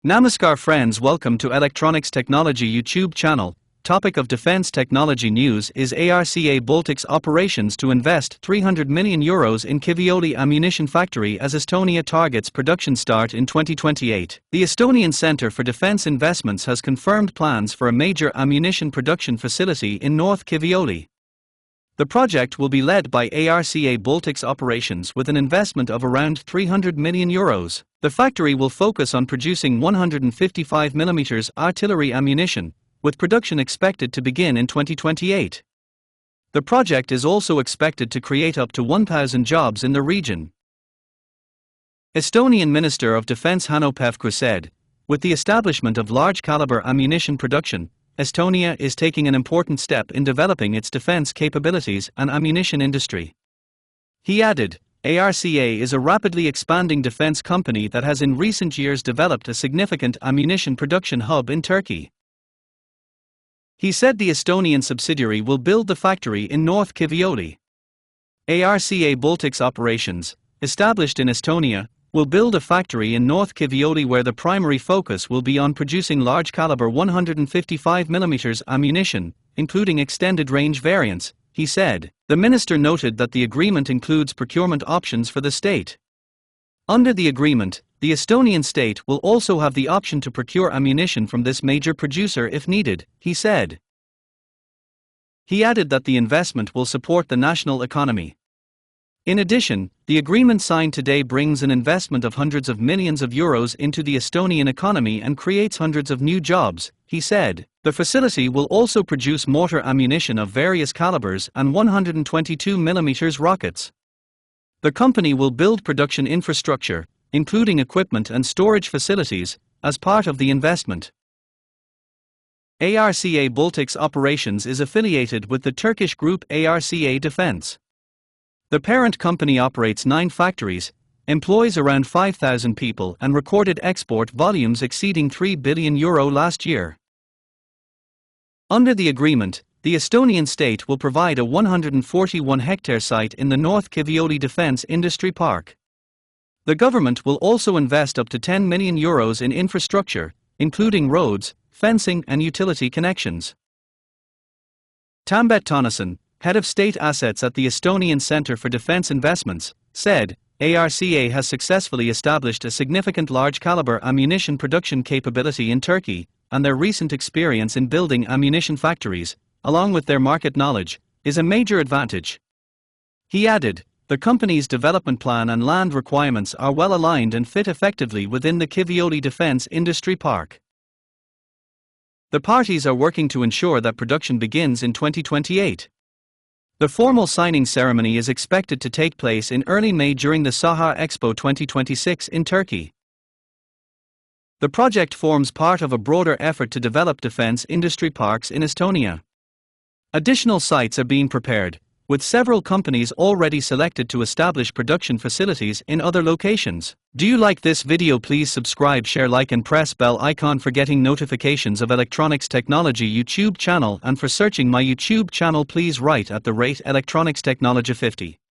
Namaskar friends, welcome to Electronics Technology YouTube channel. Topic of Defense Technology News is ARCA Baltics operations to invest €300 million in Kiviõli ammunition factory as Estonia targets production start in 2028. The Estonian Centre for Defence Investments has confirmed plans for a major ammunition production facility in North Kiviõli. The project will be led by ARCA Baltics operations with an investment of around €300 million. The factory will focus on producing 155mm artillery ammunition, with production expected to begin in 2028. The project is also expected to create up to 1,000 jobs in the region. Estonian Minister of Defence Hanno Pevkur said, "With the establishment of large-caliber ammunition production, Estonia is taking an important step in developing its defense capabilities and ammunition industry." He added, ARCA is a rapidly expanding defense company that has in recent years developed a significant ammunition production hub in Turkey. He said the Estonian subsidiary will build the factory in North Kiviõli. ARCA Baltics operations, established in Estonia, will build a factory in North Kiviõli where the primary focus will be on producing large-caliber 155mm ammunition, including extended-range variants, he said. The minister noted that the agreement includes procurement options for the state. Under the agreement, the Estonian state will also have the option to procure ammunition from this major producer if needed, he said. He added that the investment will support the national economy. In addition, the agreement signed today brings an investment of hundreds of millions of euros into the Estonian economy and creates hundreds of new jobs, he said. The facility will also produce mortar ammunition of various calibers and 122mm rockets. The company will build production infrastructure, including equipment and storage facilities, as part of the investment. ARCA Baltics operations is affiliated with the Turkish group ARCA Defence. The parent company operates 9 factories, employs around 5,000 people and recorded export volumes exceeding €3 billion last year. Under the agreement, the Estonian state will provide a 141-hectare site in the North Kiviõli Defence Industry Park. The government will also invest up to €10 million in infrastructure, including roads, fencing and utility connections. Tambet Tonnesson, head of state assets at the Estonian Centre for Defence Investments, said, ARCA has successfully established a significant large-caliber ammunition production capability in Turkey, and their recent experience in building ammunition factories, along with their market knowledge, is a major advantage. He added, the company's development plan and land requirements are well aligned and fit effectively within the Kiviõli Defence Industry Park. The parties are working to ensure that production begins in 2028. The formal signing ceremony is expected to take place in early May during the Saha Expo 2026 in Turkey. The project forms part of a broader effort to develop defense industry parks in Estonia. Additional sites are being prepared, with several companies already selected to establish production facilities in other locations. Do you like this video? Please subscribe, share, like and press bell icon for getting notifications of Electronics Technology YouTube channel, and for searching my YouTube channel please write @Electronics Technology 50.